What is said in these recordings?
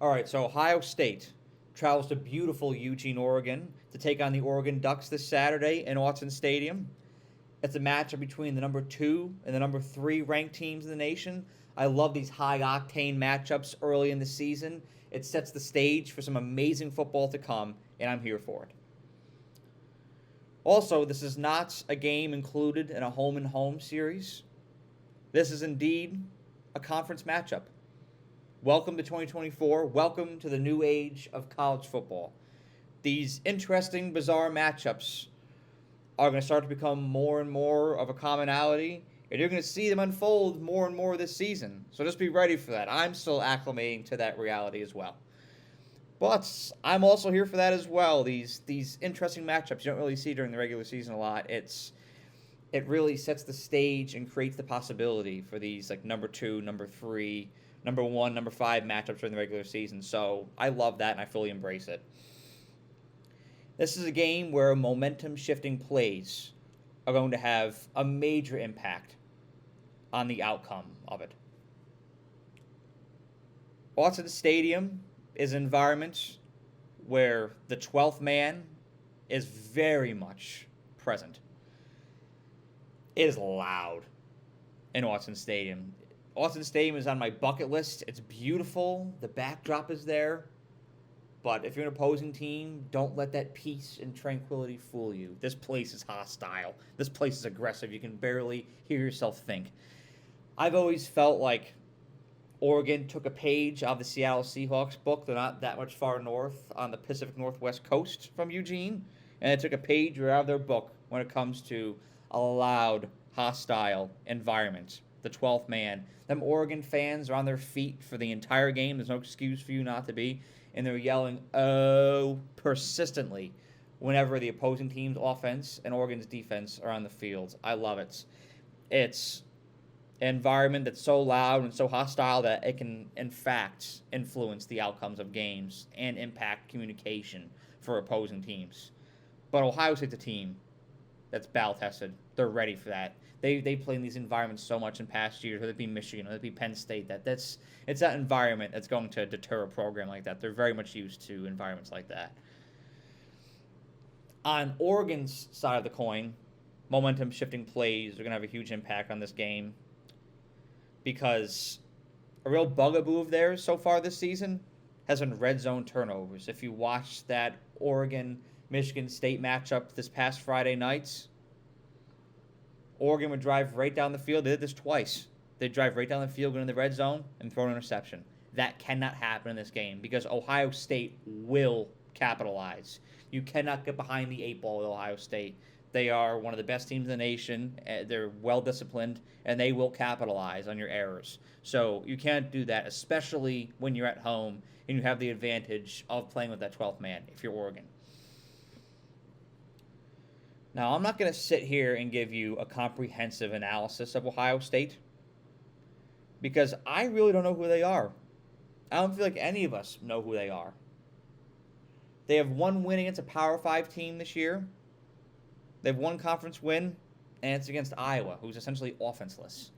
All right, so Ohio State travels to beautiful Eugene, Oregon to take on the Oregon Ducks this Saturday in Autzen Stadium. It's a matchup between the number 2 and the number 3 ranked teams in the nation. I love these high octane matchups early in the season. It sets the stage for some amazing football to come, and I'm here for it. Also, this is not a game included in a home and home series. This is indeed a conference matchup. Welcome to 2024. Welcome to the new age of college football. These interesting, bizarre matchups are going to start to become more and more of a commonality, and you're going to see them unfold more and more this season. So just be ready for that. I'm still acclimating to that reality as well. But I'm also here for that as well. These interesting matchups you don't really see during the regular season a lot. It really sets the stage and creates the possibility for these like number 2, number 3, number 1, number 5 matchups during the regular season. So I love that and I fully embrace it. This is a game where momentum shifting plays are going to have a major impact on the outcome of it. Autzen Stadium is an environment where the 12th man is very much present. It is loud in Autzen Stadium. Autzen Stadium is on my bucket list. It's beautiful. The backdrop is there. But if you're an opposing team, don't let that peace and tranquility fool you. This place is hostile. This place is aggressive. You can barely hear yourself think. I've always felt like Oregon took a page out of the Seattle Seahawks book. They're not that much far north on the Pacific Northwest coast from Eugene. And they took a page right out of their book when it comes to a loud, hostile environment. The 12th man. Them Oregon fans are on their feet for the entire game. There's no excuse for you not to be. And they're yelling, oh, persistently whenever the opposing team's offense and Oregon's defense are on the field. I love it. It's an environment that's so loud and so hostile that it can, in fact, influence the outcomes of games and impact communication for opposing teams. But Ohio State's a team that's battle-tested. They're ready for that. They play in these environments so much in past years, whether it be Michigan, whether it be Penn State. It's that environment that's going to deter a program like that. They're very much used to environments like that. On Oregon's side of the coin, momentum-shifting plays are going to have a huge impact on this game because a real bugaboo of theirs so far this season has been red zone turnovers. If you watched that Oregon-Michigan State matchup this past Friday night, Oregon would drive right down the field. They did this twice. They'd drive right down the field, go in the red zone, and throw an interception. That cannot happen in this game because Ohio State will capitalize. You cannot get behind the 8 ball with Ohio State. They are one of the best teams in the nation. They're well-disciplined, and they will capitalize on your errors. So you can't do that, especially when you're at home and you have the advantage of playing with that 12th man if you're Oregon. Now, I'm not going to sit here and give you a comprehensive analysis of Ohio State because I really don't know who they are. I don't feel like any of us know who they are. They have one win against a Power 5 team this year. They have one conference win, and it's against Iowa, who's essentially offenseless.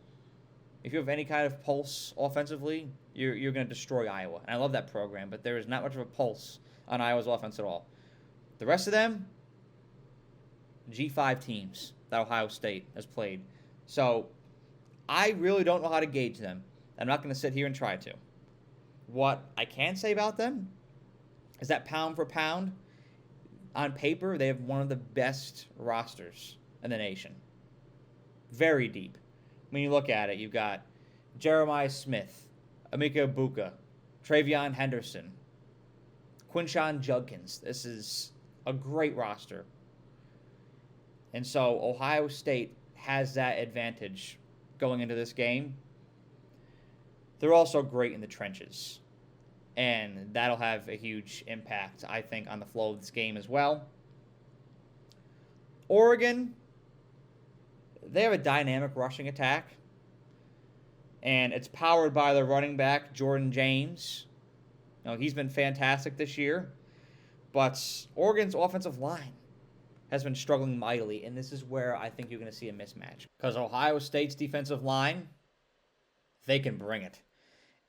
If you have any kind of pulse offensively, you're going to destroy Iowa. And I love that program, but there is not much of a pulse on Iowa's offense at all. The rest of them, G5 teams that Ohio State has played. So I really don't know how to gauge them. I'm not going to sit here and try to. What I can say about them is that pound for pound, on paper, they have one of the best rosters in the nation. Very deep. When you look at it, you've got Jeremiah Smith, Emeka Egbuka, Travion Henderson, Quinshon Judkins. This is a great roster. And so Ohio State has that advantage going into this game. They're also great in the trenches. And that'll have a huge impact, I think, on the flow of this game as well. Oregon, they have a dynamic rushing attack. And it's powered by their running back, Jordan James. He's been fantastic this year. But Oregon's offensive line has been struggling mightily, and this is where I think you're going to see a mismatch. Because Ohio State's defensive line, they can bring it.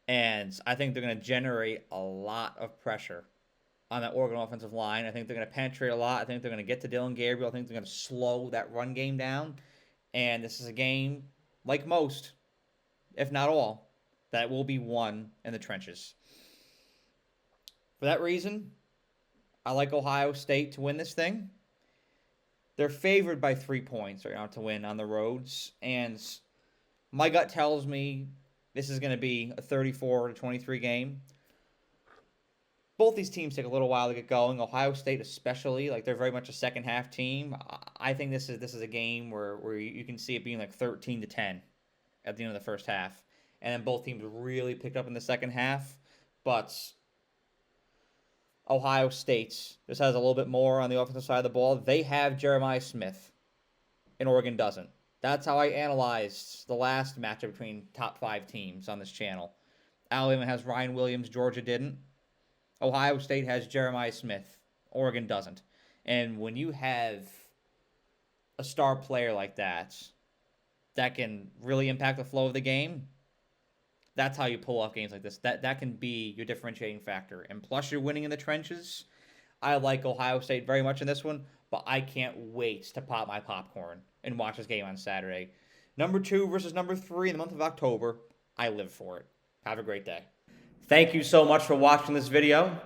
And I think they're going to generate a lot of pressure on that Oregon offensive line. I think they're going to penetrate a lot. I think they're going to get to Dylan Gabriel. I think they're going to slow that run game down. And this is a game, like most, if not all, that will be won in the trenches. For that reason, I like Ohio State to win this thing. They're favored by 3 points right now to win on the roads. And my gut tells me this is going to be a 34-23 game. Both these teams take a little while to get going. Ohio State especially, like they're very much a second half team. I think this is a game where you can see it being like 13-10 at the end of the first half. And then both teams really picked up in the second half. But Ohio State just has a little bit more on the offensive side of the ball. They have Jeremiah Smith, and Oregon doesn't. That's how I analyzed the last matchup between top 5 teams on this channel. Alabama has Ryan Williams, Georgia didn't. Ohio State has Jeremiah Smith, Oregon doesn't. And when you have a star player like that can really impact the flow of the game, that's how you pull off games like this. That can be your differentiating factor. And plus you're winning in the trenches. I like Ohio State very much in this one, but I can't wait to pop my popcorn and watch this game on Saturday. Number 2 versus number 3 in the month of October. I live for it. Have a great day. Thank you so much for watching this video.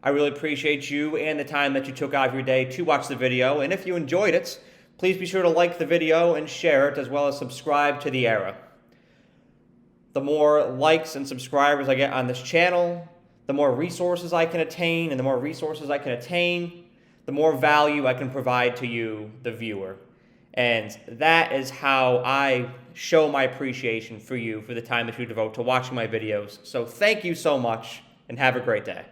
I really appreciate you and the time that you took out of your day to watch the video. And if you enjoyed it, please be sure to like the video and share it, as well as subscribe to The Era. The more likes and subscribers I get on this channel, the more resources I can attain, and the more resources I can attain, the more value I can provide to you, the viewer. And that is how I show my appreciation for you for the time that you devote to watching my videos. So thank you so much, and have a great day.